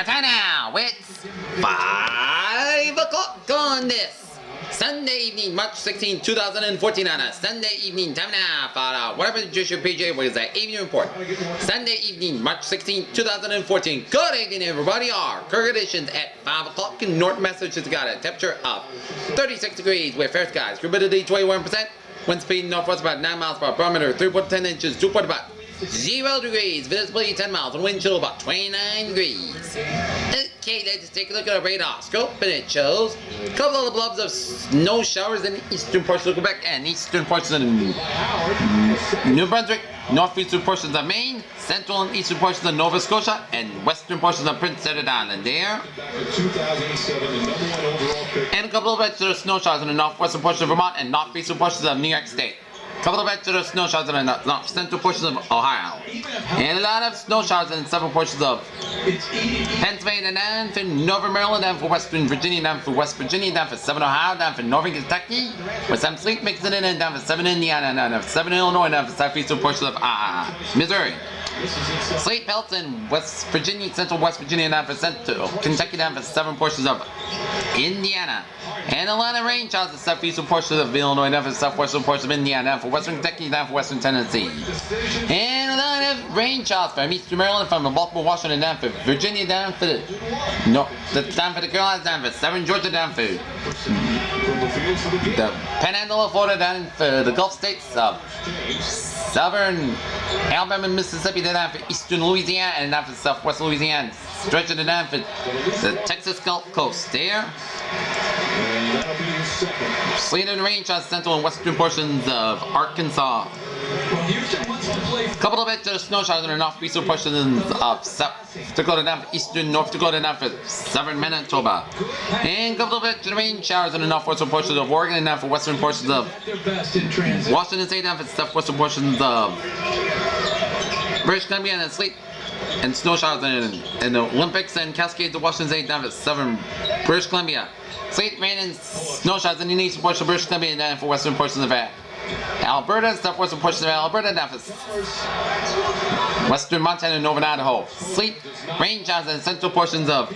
Time now, it's 5 o'clock on this Sunday evening, March 16, 2014 on a Sunday evening. Time now for whatever just your PJ was the evening report. Sunday evening, March 16, 2014. Good evening, everybody. Our current conditions at 5 o'clock in North Massachusetts got a temperature of 36 degrees with fair skies. Humidity 21%. Wind speed northwest about 9 miles per hour. Barometer 3.10 inches. 2 about 0 degrees. Visibility 10 miles. And wind chill about 29 degrees. Okay, let's take a look at our radar scope, and it shows a couple of blobs of snow showers in the eastern portion of Quebec and eastern portions of New Brunswick, northeastern portions of Maine, central and eastern portions of Nova Scotia, and western portions of Prince Edward Island there. And a couple of extra snow showers in the northwestern portion of Vermont and northeastern portions of New York State. A couple of extra snow showers in the north central portions of Ohio. And a lot of snow showers in several portions of Pennsylvania, down for northern Maryland, down for western Virginia, down for West Virginia, down for southern Ohio, down for northern Kentucky, with some sleet mixed in, and down for southern Indiana, down for southern Illinois, down for southeastern portions of Missouri. Sleet pelts in West Virginia, central West Virginia, down for central Kentucky, down for southern portions of Indiana. And a lot of rain showers in southeastern portions of Illinois, down for southwestern portions of Indiana, down for western Kentucky, down for western Tennessee. And a lot of rain showers from eastern Maryland, from Baltimore, Washington, down for Virginia, down for down for the Carolinas, down for southern Georgia, down for the Panhandle of Florida, down for the Gulf states of southern Alabama and Mississippi, down for eastern Louisiana, and down for southwest Louisiana, stretching it down for the Texas Gulf Coast there. Sleet and rain showers central and western portions of Arkansas. A couple of extra snow showers in the northeastern portions of South Dakota, down for eastern North Dakota, down for southern Manitoba. And a couple of extra rain showers in the northwestern portions of Oregon, and down for western portions of Washington State, down for southwestern portions of British Columbia, and sleet and snow showers in the Olympics and Cascades of Washington State, down for southern British Columbia. Sleet, rain, and snow showers in the eastern portion of British Columbia, and down for western portions of Alberta, southwestern portions of Alberta, down for western Montana and northern Idaho. Sleet, rain showers in central portions of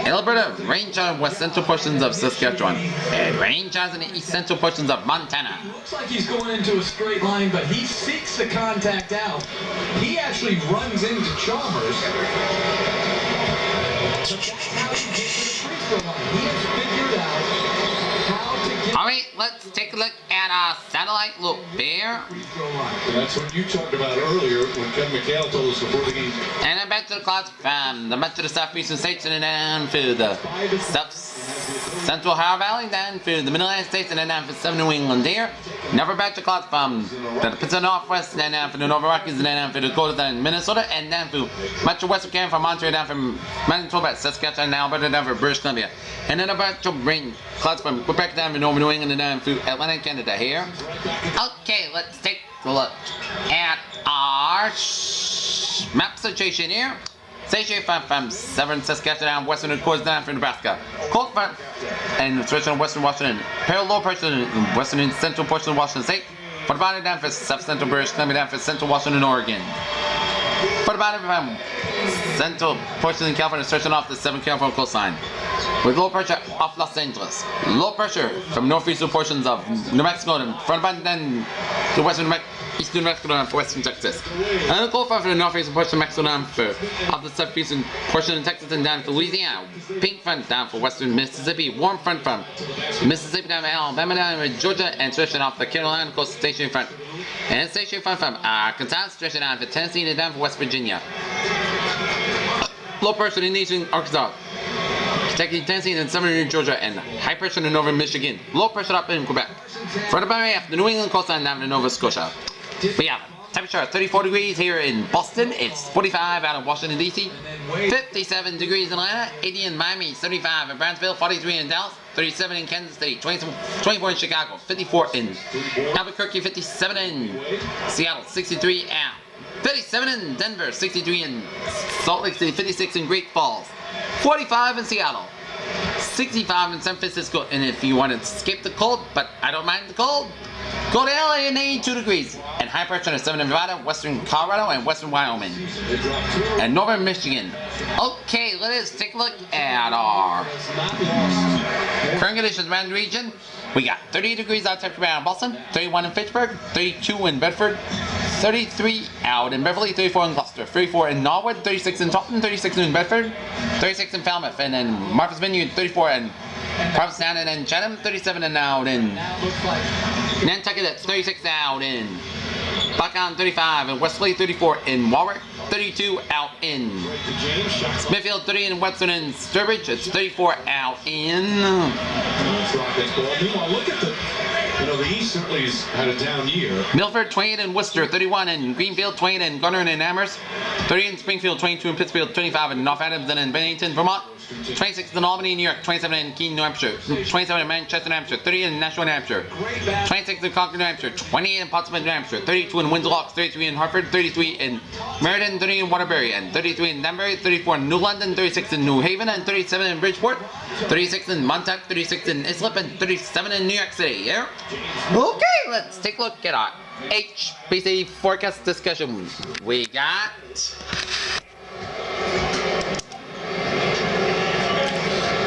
Alberta, rain showers in west central portions of Saskatchewan, and rain showers in the east central portions of Montana. Looks like he's going into a straight line, but he seeks the contact out. He actually runs into Chalmers. But that's how you get to the free throw line. He has figured out how to get. Alright, let's take a look at our satellite look there. That's what you talked about earlier when Ken McHale told us before the game. And then back to the clouds from the much of the southeastern states, and then down to the central Ohio Valley, down to the Mid-Atlantic states, and then down for southern New England there. Never back to clouds from the Pacific Northwest, and then down for the Northern Rockies, and then down for the Dakotas and Minnesota, and down to much of western Canada, from Montreal, down from Manitoba, Saskatchewan, and Alberta, down for British Columbia. And then a bunch of rain clouds from Quebec down to Northern New England, and down to Atlantic Canada here. Okay, let's take a look at our map situation here. Station front from southern Saskatchewan, western Dakota, down from Nebraska. Cold front and stretching western Washington. Parallel portion in western and central portion of Washington State. For the bottom down for south central British Columbia, down for central Washington, Oregon. For the bottom from central portion in California, stretching off the southern California coastline. With low pressure off Los Angeles. Low pressure from northeastern portions of New Mexico and front bottom then to western eastern Mexico down for western Texas. And a cold front for the northeastern portion of Mexico down for up the southeastern portion of Texas and down for Louisiana. Pink front down for western Mississippi. Warm front from Mississippi down to Alabama down to Georgia and stretching off the Carolina coast station front. And station front from Arkansas stretching down for Tennessee and down for West Virginia. Low pressure in eastern Arkansas. Kentucky, Tennessee, and southern Georgia, and high pressure in northern Michigan. Low pressure up in Quebec. Further by off the New England coastline down to Nova Scotia. We have temperature 34 degrees here in Boston. It's 45 out of Washington, D.C. 57 degrees in Atlanta. 80 in Miami. 75 in Brownsville. 43 in Dallas. 37 in Kansas City. 24 in Chicago. 54 in Albuquerque. 57 in Seattle. 63 out. 57 in Denver. 63 in Salt Lake City. 56 in Great Falls. 45 in Seattle, 65 in San Francisco, and if you want to escape the cold, but I don't mind the cold, Go to LA and 82 degrees. And high pressure in southern Nevada, western Colorado, and western Wyoming. And northern Michigan. Okay, let us take a look at our current conditions around the region. We got 38 degrees outside of Boston, 31 in Fitchburg, 32 in Bedford, 33 out in Beverly, 34 in Gloucester, 34 in Norwood, 36 in Taunton, 36 in Bedford, 36 in Falmouth, and then Martha's Vineyard, 34 in Provincetown and then Chatham, 37 and out in Nantucket, that's 36 out in Bucktown, 35 in Westerly, 34 in Warwick, 32 out in Smithfield, 30 in Webster and Sturbridge, it's 34 out in Meanwhile, look at the East certainly has had a down year. Milford, 28 in Worcester, 31 in Greenfield, 28 in Gunner and Amherst, 30 in Springfield, 22 in Pittsfield, 25 in North Adams and in Bennington, Vermont, 26 in Albany, New York, 27 in Keene, New Hampshire, 27 in Manchester, New Hampshire, 30 in Nashua, New Hampshire, 26 in Concord, New Hampshire, 28 in Portsmouth, New Hampshire, 32 in Windsor Locks, 33 in Hartford, 33 in Meriden, 30 in Waterbury, and 33 in Danbury, 34 in New London, 36 in New Haven, and 37 in Bridgeport, 36 in Montauk, 36 in Islip, and 37 in New York City. Yeah? Okay, let's take a look at our HPC forecast discussion. We got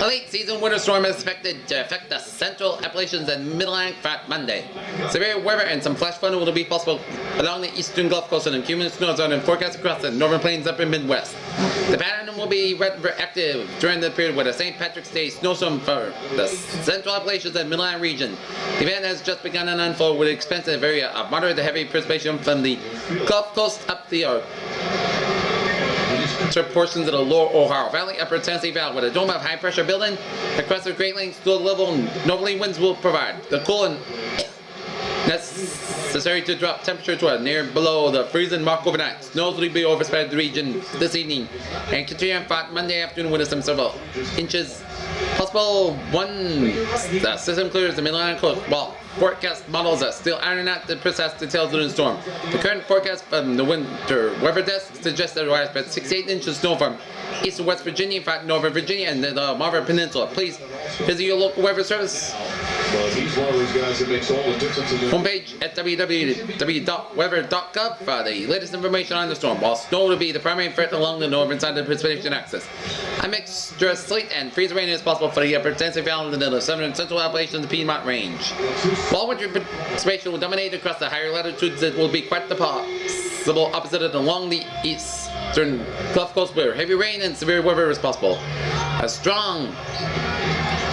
a late season winter storm is expected to affect the central Appalachians and Mid-Atlantic for Monday. Severe weather and some flash flooding will be possible along the eastern Gulf Coast and cumulative snow zone and forecast across the northern plains up in Midwest. The pattern will be rather active during the period with a St. Patrick's Day snowstorm for the central Appalachians and Mid-Atlantic region. The event has just begun and unfold with expansive area of moderate to heavy precipitation from the Gulf Coast up the portions of the lower Ohio Valley, upper Tennessee Valley, with a dome of high pressure building across the Great Lakes to a level northerly winds will provide the cooling necessary to drop temperature to a near below the freezing mark overnight. Snows will be overspread the region this evening and continue on Monday afternoon with some several inches. Possible the system clears the Mid-Atlantic coast while forecast models are still ironing out the precise details of the storm. The current forecast from the winter weather desk suggests that it will expect 68 inches of snow from east and west Virginia, Northern Virginia, and the Marvin Peninsula. Please visit your local weather service He's one of those guys that makes all the difference in the homepage at www.weather.gov for the latest information on the storm. While snow will be the primary threat along the northern side of the precipitation axis, a mixture of sleet and freezing rain is possible for the upper Tennessee Valley and the southern central Appalachian and Piedmont range. While winter precipitation will dominate across the higher latitudes, it will be quite the possible opposite along the eastern Gulf Coast where heavy rain and severe weather is possible. A strong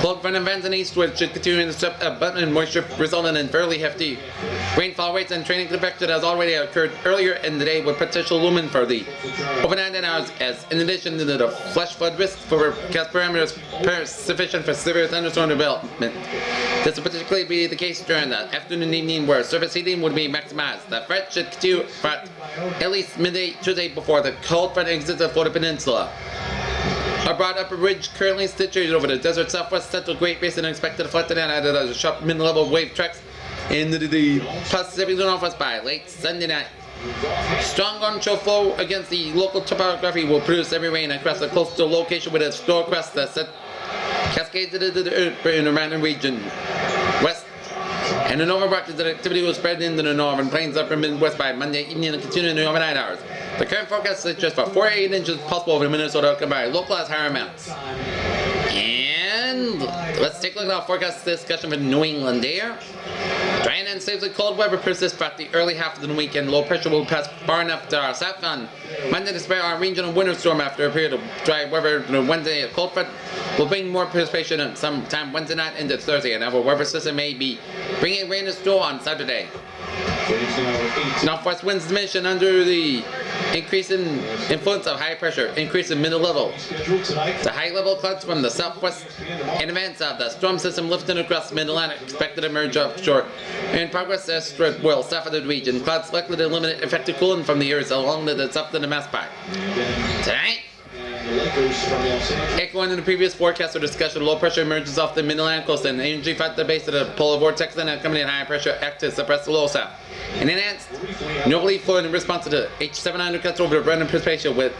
cold front events in eastward should continue to intercept abundant moisture, resulting in fairly hefty rainfall rates and training convection has already occurred earlier in the day with potential looming for the overnight hours, as in addition to the flash flood risk for forecast parameters sufficient for severe thunderstorm development. This will particularly be the case during the afternoon and evening where surface heating would be maximized. The threat should continue for at least midday Tuesday before the cold front exits the Florida Peninsula. A broad upper ridge currently situated over the desert southwest central Great Basin and expected to flatten out of the sharp mid-level wave tracks into the Pacific Northwest by late Sunday night. Strong onshore flow against the local topography will produce heavy rain across the coastal location with a store across the cascades into the earth in the mountain region west. And the northern Rockies activity will spread into the northern plains upper Midwest by Monday evening and continue in the overnight hours. The current forecast suggests for 4 to 8 inches possible over Minnesota combined localized higher amounts. And let's take a look at our forecast discussion for New England there. Dry and unseasonably cold weather persists throughout the early half of the weekend. Low pressure will pass far enough to our south on Monday to spare our regional winter storm after a period of dry weather. Wednesday, a cold front will bring more precipitation sometime Wednesday night into Thursday, and our weather system may be bringing rain and snow on Saturday. Northwest winds diminishing under the increasing influence of high pressure, increase in middle level. The high level clouds from the southwest in advance of the storm system lifting across the mid-Atlantic expected to emerge offshore. In progress as well south of the region, clouds likely to eliminate effective cooling from the areas along the south of the Mass Pike. Tonight, echoing in the previous forecast or discussion, low pressure emerges off the mid-Atlantic coast and energy fight the base of the polar vortex and accompanying high pressure act to suppress the low south. And enhanced northerly flow in response to the H700 cuts over the abundant precipitation with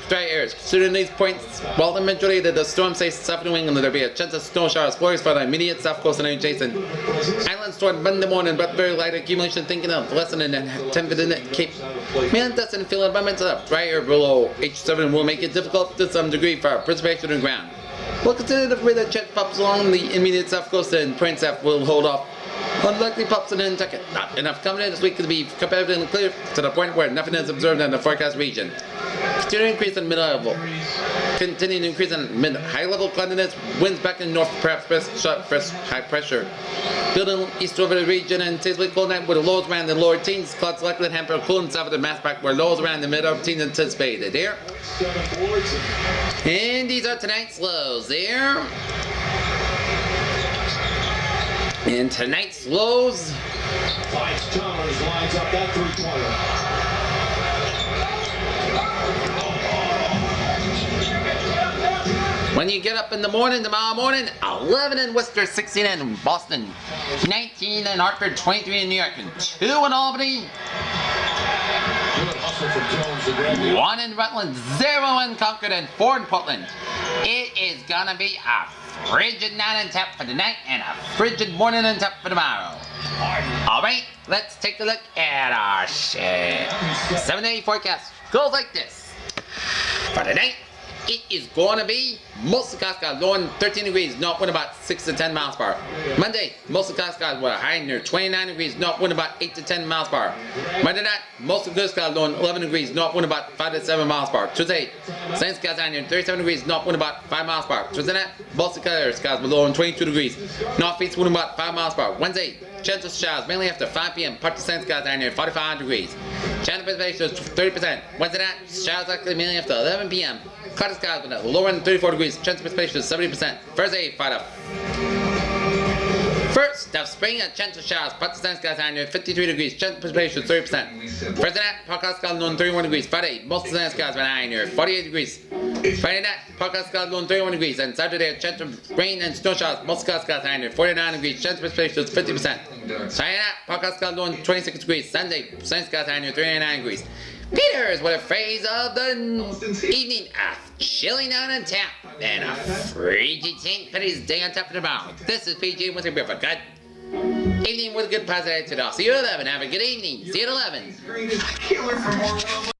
dry areas. Considering these points, while the majority of the storm stays south New England, there'll be a chance of snow showers flurries for the immediate south coast and adjacent islands toward Monday morning, but very light accumulation thinking of lessening and tempered in Cape. Mainland dust and feel abundance of dry air below H7 will make it difficult to some degree for precipitation on the ground. We'll consider the way that jet pops along the immediate south coast and point south will hold off. Unlikely pops in Nantucket. Not enough coming in this week to be competitive and clear to the point where nothing is observed in the forecast region. Continuing increase in mid-level. Continuing increase in mid-high level cloudiness. Winds back in north, perhaps fresh high pressure. Building east over the region and seasonally cold night with lows around the lower teens. Clouds likely to hamper cool and south of the mass back where lows around the mid-upper teens anticipated. There. And these are tonight's lows there. And tonight's lows. Fights Chalmers lines up that 320. When you get up in the morning, tomorrow morning, 11 in Worcester, 16 in Boston, 19 in Hartford, 23 in New York, and 2 in Albany, 1 in Rutland, 0 in Concord, and 4 in Portland. It is gonna be a frigid night and tap for tonight and a frigid morning and tap for tomorrow. Alright, let's take a look at our 7-day forecast. Goes like this. For tonight, it is going to be mostly cloudy, low in 13 degrees, north wind about 6 to 10 miles per hour. Monday, mostly cloudy with a high near 29 degrees, north wind about 8 to 10 miles per hour. Monday night, mostly good skies, low in 11 degrees, north wind about 5 to 7 miles per hour. Tuesday, same skies down near 37 degrees, north wind about 5 miles per hour. Tuesday night, mostly clear skies below in 22 degrees, northeast wind about 5 miles per hour. Wednesday, chance of showers mainly after 5 p.m. Partly sunny skies down near 45 degrees. Chance of precipitation is 30%. Wednesday night, showers likely mainly after 11 p.m. Cloudy skies with a lower than 34 degrees. Chance of precipitation is 70%. Thursday, for the first of spring, a chance of showers. Partly sunny skies down near 53 degrees. Chance of precipitation is 30%. Thursday night, partly skies low 31 degrees. Friday, most sunny skies high near 48 degrees. Friday night, partly skies low 31 degrees. And Saturday, a chance of rain and snow showers. Most skies high near 49 degrees. Chance of precipitation is 50%. Saturday night, partly skies low 26 degrees. Sunday, sunny skies high near 39 degrees. Peters with a phrase of the evening, a chilling down on tap, and a frigid St. Patty's Day on top of the mountain. This is PG with a bit of a good evening with a good positive attitude. I'll see you at 11. Have a good evening. See you at 11.